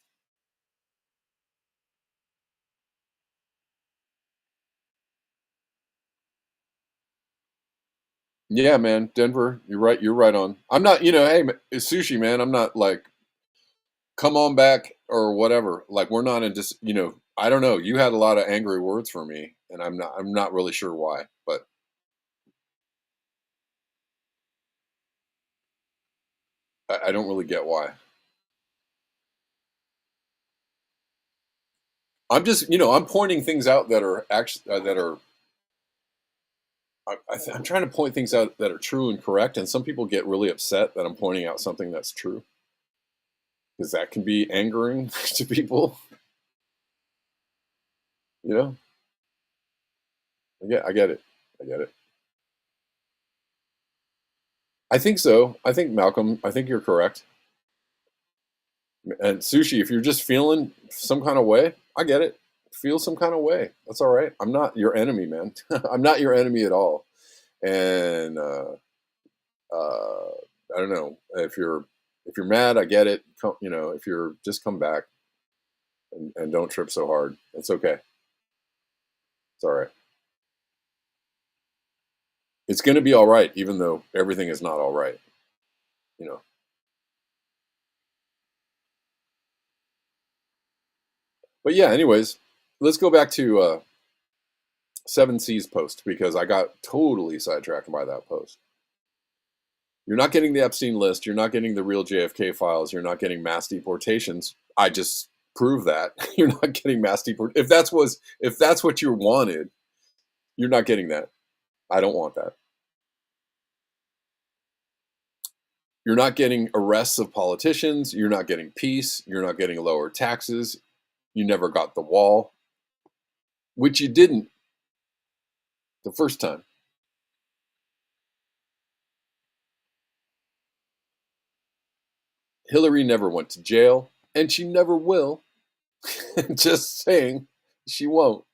Yeah, man, Denver, you're right. You're right on. I'm not, hey, it's sushi, man. I'm not like, come on back or whatever. Like, we're not in I don't know. You had a lot of angry words for me, and I'm not really sure why, but I don't really get why. I'm just, I'm pointing things out that are actually that are. I'm trying to point things out that are true and correct, and some people get really upset that I'm pointing out something that's true because that can be angering to people. You know, I get it. I get it. I think so. I think Malcolm. I think you're correct. And sushi, if you're just feeling some kind of way, I get it. Feel some kind of way. That's all right. I'm not your enemy, man. I'm not your enemy at all. And I don't know if you're mad. I get it. If you're just come back and don't trip so hard. It's okay. It's all right. It's going to be all right, even though everything is not all right. You know. But yeah. Anyways, let's go back to Seven C's post because I got totally sidetracked by that post. You're not getting the Epstein list. You're not getting the real JFK files. You're not getting mass deportations. I just proved that you're not getting mass deport. If that's what you wanted, you're not getting that. I don't want that. You're not getting arrests of politicians. You're not getting peace. You're not getting lower taxes. You never got the wall, which you didn't the first time. Hillary never went to jail, and she never will. Just saying, she won't.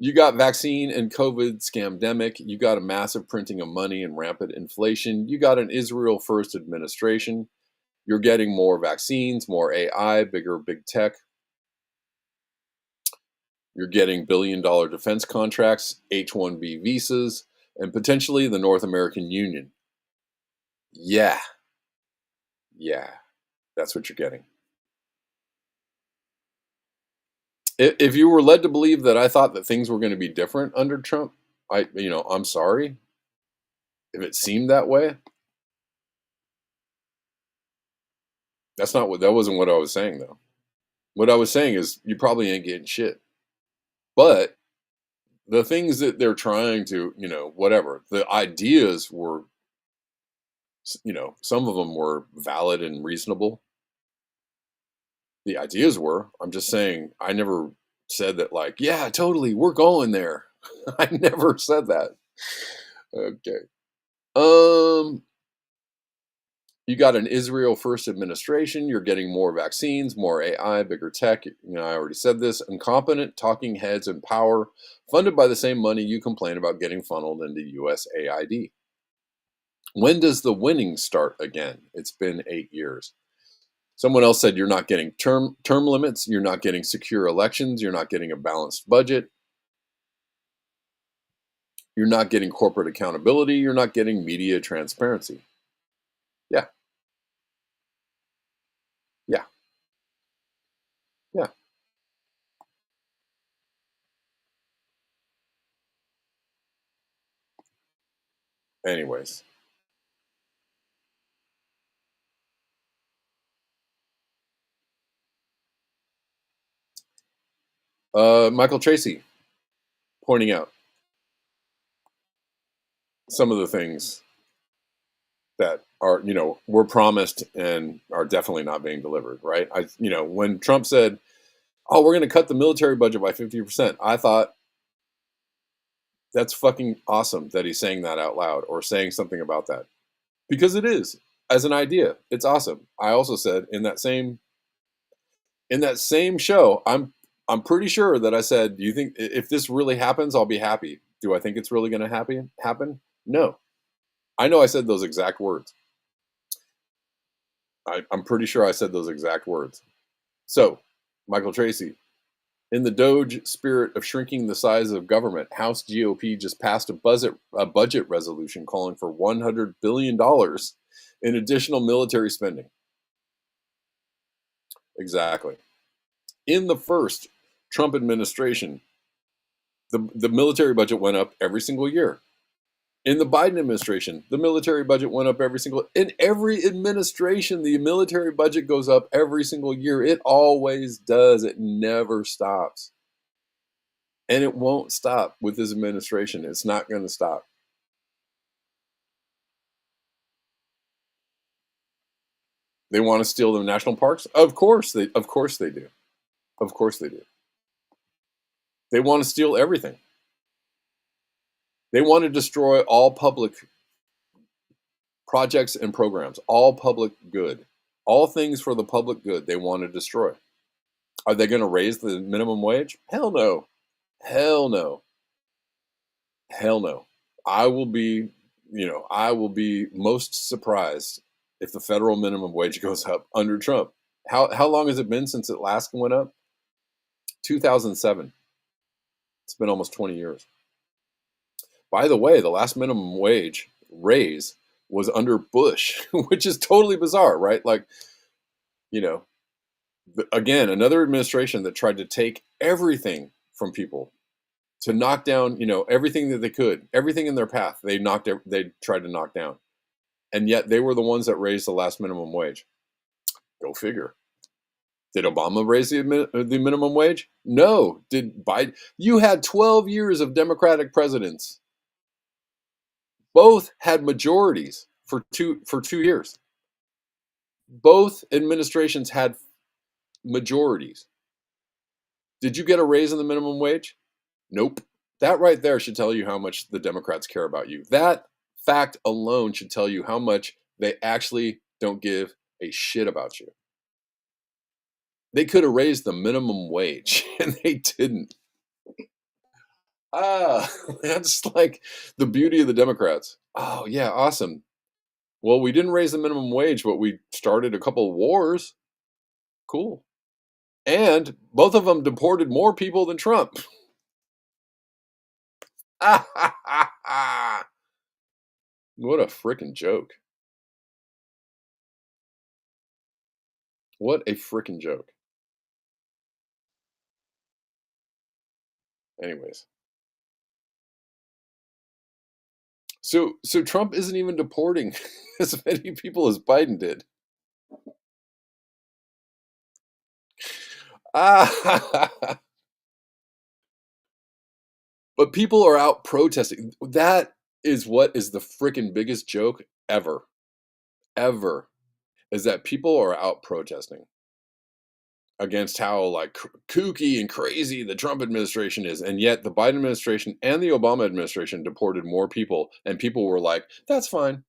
You got vaccine and COVID scamdemic. You got a massive printing of money and rampant inflation. You got an Israel first administration. You're getting more vaccines, more AI, bigger big tech. You're getting billion-dollar defense contracts, H-1B visas, and potentially the North American Union. Yeah, yeah, that's what you're getting. If you were led to believe that I thought that things were going to be different under Trump, I'm sorry if it seemed that way. That wasn't what I was saying though. What I was saying is you probably ain't getting shit. But the things that they're trying to, whatever, the ideas were, some of them were valid and reasonable. The ideas were. I'm just saying, I never said that, like, yeah, totally, we're going there. I never said that. Okay. You got an Israel first administration. You're getting more vaccines, more AI, bigger tech. I already said this. Incompetent talking heads in power, funded by the same money you complain about getting funneled into USAID. When does the winning start again? It's been 8 years. Someone else said you're not getting term limits. You're not getting secure elections. You're not getting a balanced budget. You're not getting corporate accountability. You're not getting media transparency. Yeah. Yeah. Yeah. Anyways. Michael Tracy pointing out some of the things that are, were promised and are definitely not being delivered, right? When Trump said, "Oh, we're going to cut the military budget by 50%," I thought that's fucking awesome that he's saying that out loud or saying something about that, because it is, as an idea, it's awesome. I also said in that same show, I'm pretty sure that I said, "Do you think if this really happens, I'll be happy?" Do I think it's really going to happen? No. I know I said those exact words. I'm pretty sure I said those exact words. So, Michael Tracy, in the Doge spirit of shrinking the size of government, House GOP just passed a budget resolution calling for $100 billion in additional military spending. Exactly. In the first Trump administration, the military budget went up every single year. In the Biden administration, the military budget went up in every administration, the military budget goes up every single year. It always does. It never stops. And it won't stop with this administration. It's not going to stop. They want to steal the national parks? Of course they do. Of course they do. They want to steal everything. They want to destroy all public projects and programs, all public good, all things for the public good they want to destroy. Are they going to raise the minimum wage? Hell no. Hell no. Hell no. I will be, I will be most surprised if the federal minimum wage goes up under Trump. How long has it been since it last went up? 2007. It's been almost 20 years. By the way, the last minimum wage raise was under Bush, which is totally bizarre, right? Like, again, another administration that tried to take everything from people, to knock down, everything that they could, everything in their path, they tried to knock down. And yet they were the ones that raised the last minimum wage. Go figure. Did Obama raise the minimum wage? No. Did Biden? You had 12 years of Democratic presidents. Both had majorities for 2 years. Both administrations had majorities. Did you get a raise in the minimum wage? Nope. That right there should tell you how much the Democrats care about you. That fact alone should tell you how much they actually don't give a shit about you. They could have raised the minimum wage and they didn't. That's like the beauty of the Democrats. Oh, yeah, awesome. Well, we didn't raise the minimum wage, but we started a couple of wars. Cool. And both of them deported more people than Trump. What a freaking joke. What a freaking joke. Anyways. So Trump isn't even deporting as many people as Biden did. Ah, but people are out protesting. That is what is the freaking biggest joke ever, ever, is that people are out protesting against how like kooky and crazy the Trump administration is, and yet the Biden administration and the Obama administration deported more people, and people were like, "That's fine,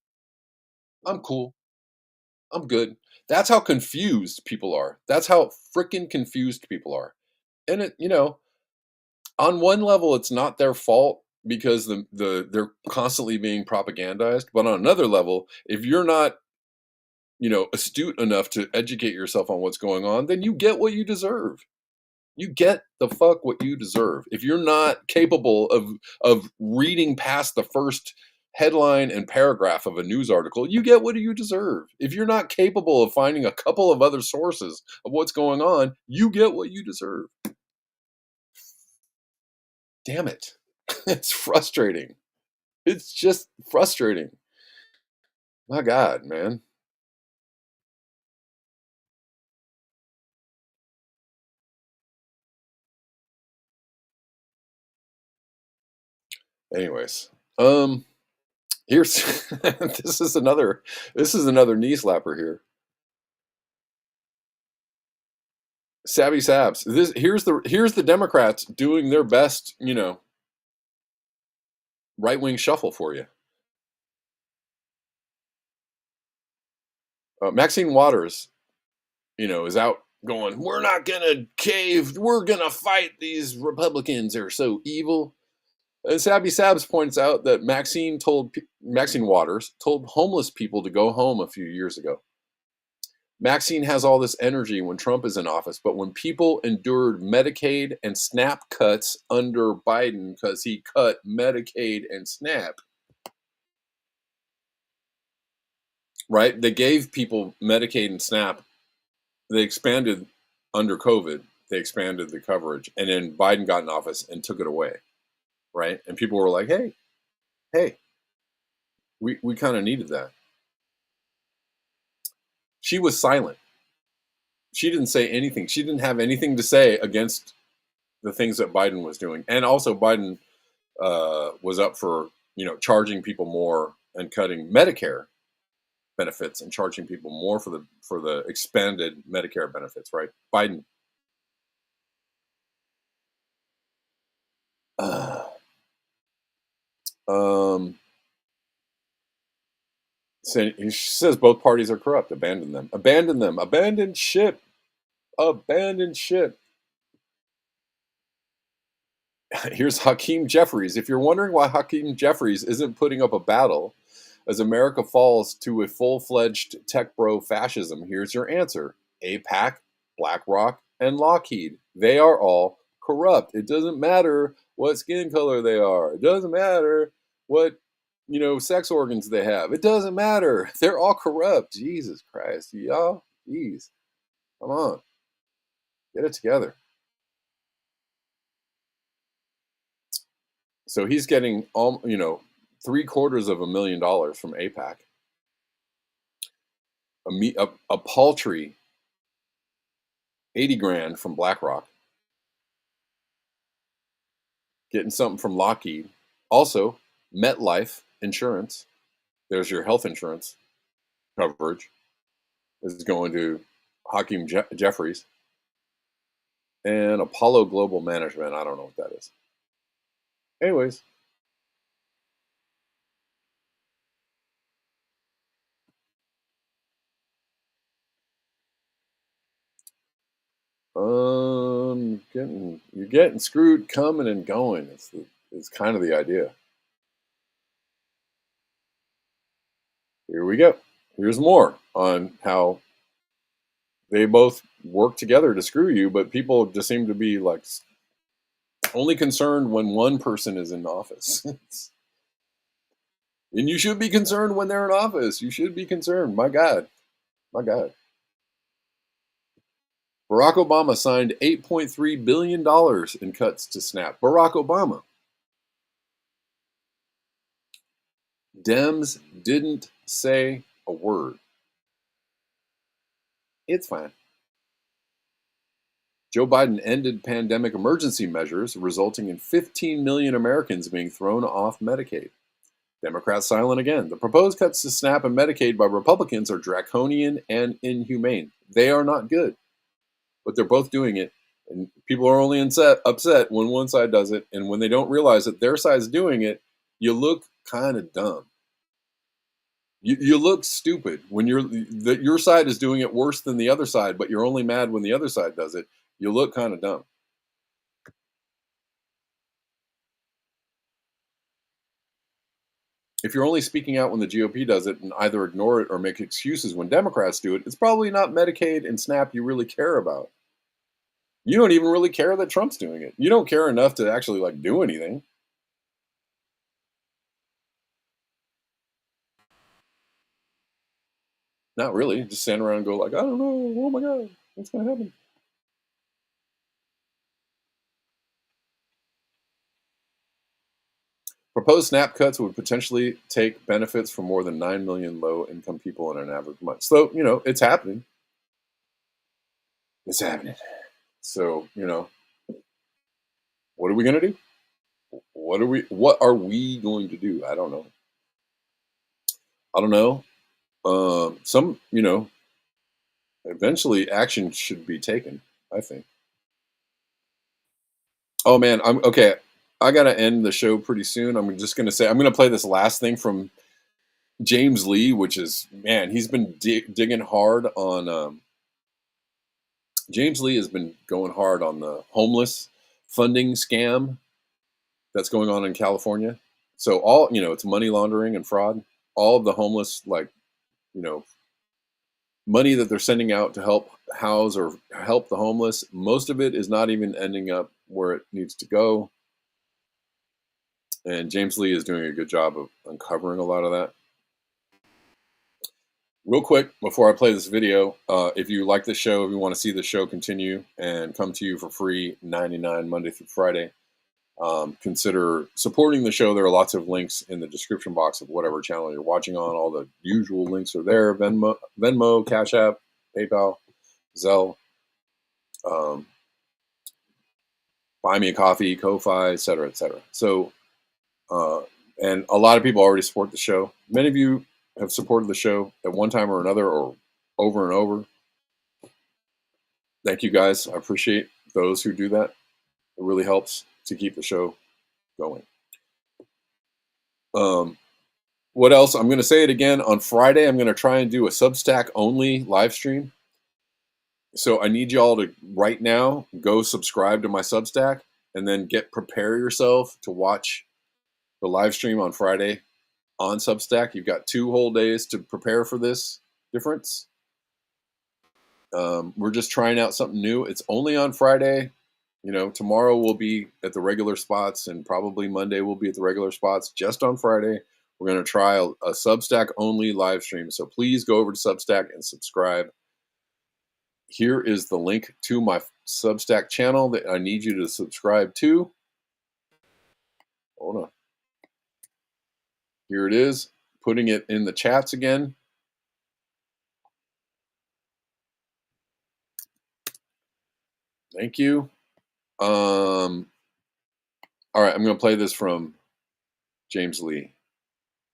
I'm cool, I'm good." That's how confused people are. That's how freaking confused people are, and on one level, it's not their fault because they're constantly being propagandized. But on another level, if you're not, astute enough to educate yourself on what's going on, then you get what you deserve. You get the fuck what you deserve. If you're not capable of reading past the first headline and paragraph of a news article, you get what you deserve. If you're not capable of finding a couple of other sources of what's going on, you get what you deserve. Damn it. It's frustrating. It's just frustrating. My God, man. Anyways, here's this is another knee slapper here. Savvy Sabs. Here's the Democrats doing their best, right wing shuffle for you. Maxine Waters, is out going, "We're not gonna cave. We're gonna fight these Republicans. They're so evil." And Savvy Sabs points out that Maxine Waters told homeless people to go home a few years ago. Maxine has all this energy when Trump is in office, but when people endured Medicaid and SNAP cuts under Biden because he cut Medicaid and SNAP, right? They gave people Medicaid and SNAP. They expanded under COVID. They expanded the coverage, and then Biden got in office and took it away, right? And people were like, hey, we kind of needed that. She was silent. She didn't say anything. She didn't have anything to say against the things that Biden was doing. And also Biden was up for, charging people more and cutting Medicare benefits and charging people more for the expanded Medicare benefits, right? Biden. Uh, um, she says both parties are corrupt. Abandon them. Abandon them. Abandon ship. Abandon ship. Here's Hakeem Jeffries. If you're wondering why Hakeem Jeffries isn't putting up a battle as America falls to a full-fledged tech bro fascism, here's your answer. AIPAC, BlackRock, and Lockheed. They are all corrupt. It doesn't matter what skin color they are. It doesn't matter what, sex organs they have. It doesn't matter. They're all corrupt. Jesus Christ. Y'all, jeez. Come on. Get it together. So he's getting all, $750,000 from AIPAC, a paltry 80 grand from BlackRock, getting something from Lockheed. Also, MetLife Insurance, there's your health insurance coverage, is going to Hakeem Jeffries, and Apollo Global Management. I don't know what that is. Anyways, you're getting screwed coming and going. is kind of the idea. Here we go. Here's more on how they both work together to screw you, but people just seem to be like only concerned when one person is in office. And you should be concerned when they're in office. You should be concerned. My God. My God. Barack Obama signed $8.3 billion in cuts to SNAP. Barack Obama. Dems didn't say a word. It's fine. Joe Biden ended pandemic emergency measures, resulting in 15 million Americans being thrown off Medicaid. Democrats silent again. The proposed cuts to SNAP and Medicaid by Republicans are draconian and inhumane. They are not good, but they're both doing it. And people are only upset when one side does it. And when they don't realize that their side's doing it, you look kind of dumb. You look stupid when your side is doing it worse than the other side, but you're only mad when the other side does it. You look kind of dumb. If you're only speaking out when the GOP does it and either ignore it or make excuses when Democrats do it, it's probably not Medicaid and SNAP you really care about. You don't even really care that Trump's doing it. You don't care enough to actually like do anything. Not really. Just stand around and go like, I don't know. Oh my God, what's going to happen? Proposed SNAP cuts would potentially take benefits from more than 9 million low-income people in an average month. So, it's happening. It's happening. So, what are we going to do? What are we going to do? I don't know. Eventually action should be taken, I think. Oh man, I'm okay. I got to end the show pretty soon. I'm just going to say, I'm going to play this last thing from James Lee, which is, man, he's been digging hard on, James Lee has been going hard on the homeless funding scam that's going on in California. So it's money laundering and fraud. All of the homeless, money that they're sending out to help house or help the homeless, most of it is not even ending up where it needs to go. And James Lee is doing a good job of uncovering a lot of that. Real quick, before I play this video, if you like the show, if you want to see the show continue and come to you for free, 99 Monday through Friday, consider supporting the show. There are lots of links in the description box of whatever channel you're watching on. All the usual links are there. Venmo, CashApp, PayPal, Zelle, Buy Me a Coffee, Ko-Fi, etc., etc. So, and a lot of people already support the show. Many of you have supported the show at one time or another or over and over. Thank you guys. I appreciate those who do that. It really helps to keep the show going. What else? I'm going to say it again. On Friday, I'm going to try and do a Substack only live stream. So I need y'all to right now go subscribe to my Substack and then prepare yourself to watch the live stream on Friday on Substack. You've got 2 whole days to prepare for this difference. We're just trying out something new. It's only on Friday. Tomorrow we'll be at the regular spots and probably Monday we'll be at the regular spots. Just on Friday, we're going to try a Substack only live stream. So please go over to Substack and subscribe. Here is the link to my Substack channel that I need you to subscribe to. Hold on. Here it is. Putting it in the chats again. Thank you. All right, I'm going to play this from James Lee,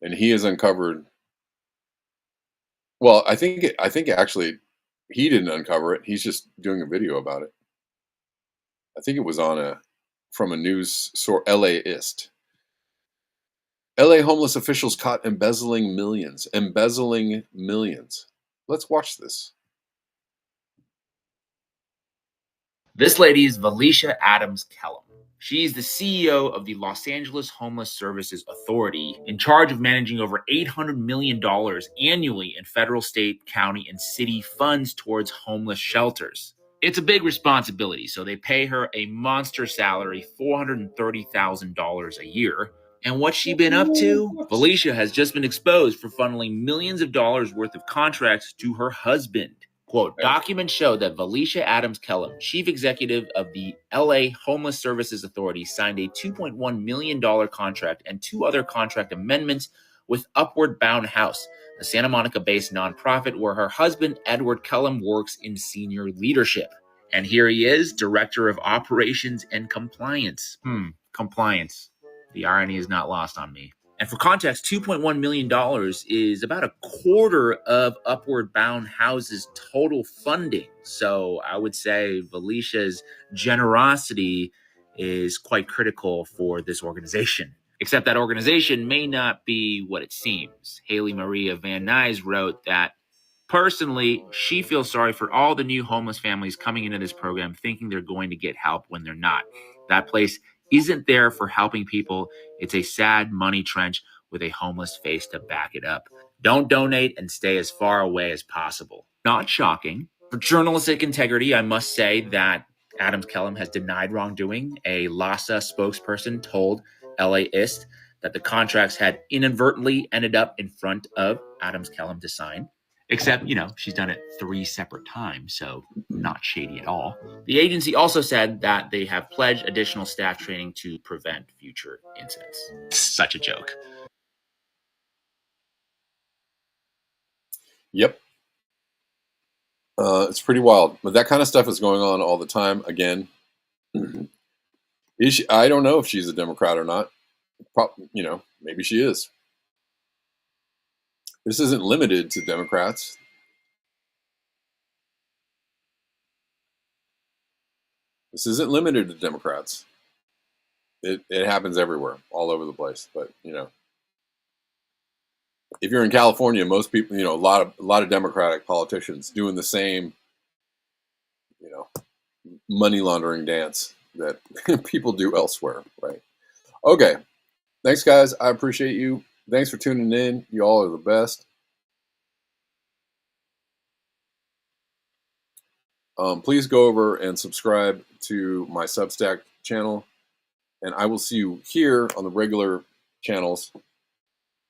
and he has uncovered. Well, I think actually he didn't uncover it. He's just doing a video about it. I think it was from a news source, LAist. LA homeless officials caught embezzling millions. Embezzling millions. Let's watch this. This lady is Valicia Adams Kellum. She's the CEO of the Los Angeles Homeless Services Authority, in charge of managing over $800 million annually in federal, state, county, and city funds towards homeless shelters. It's a big responsibility, so they pay her a monster salary, $430,000 a year. And what's she been up to? Felicia has just been exposed for funneling millions of dollars worth of contracts to her husband. Quote, documents show that Valicia Adams Kellum, chief executive of the LA Homeless Services Authority, signed a $2.1 million contract and two other contract amendments with Upward Bound House, a Santa Monica-based nonprofit where her husband, Edward Kellum, works in senior leadership. And here he is, Director of Operations and Compliance. Compliance. The irony is not lost on me. And for context, $2.1 million is about a quarter of Upward Bound House's total funding. So I would say Valicia's generosity is quite critical for this organization. Except that organization may not be what it seems. Haley Maria Van Nuys wrote that, personally, she feels sorry for all the new homeless families coming into this program thinking they're going to get help when they're not. That place isn't there for helping people. It's a sad money trench with a homeless face to back it up. Don't donate and stay as far away as possible. Not shocking. For journalistic integrity, I must say that Adams Kellum has denied wrongdoing. A LASA spokesperson told LAist that the contracts had inadvertently ended up in front of Adams Kellum to sign. Except, she's done it 3 separate times, so not shady at all. The agency also said that they have pledged additional staff training to prevent future incidents. Such a joke. Yep. It's pretty wild. But that kind of stuff is going on all the time. Again, I don't know if she's a Democrat or not. Maybe she is. This isn't limited to Democrats. This isn't limited to Democrats. It happens everywhere, all over the place. But if you're in California, most people, a lot of Democratic politicians doing the same, money laundering dance that people do elsewhere, right? Okay, thanks, guys. I appreciate you. Thanks for tuning in. You all are the best. Please go over and subscribe to my Substack channel, and I will see you here on the regular channels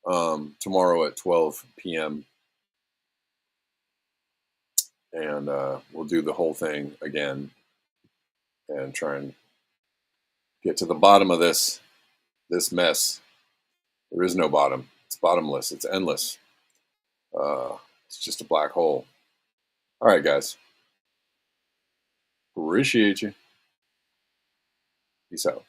tomorrow at 12 p.m. And we'll do the whole thing again and try and get to the bottom of this mess. There is no bottom. It's bottomless. It's endless. It's just a black hole. All right, guys. Appreciate you. Peace out.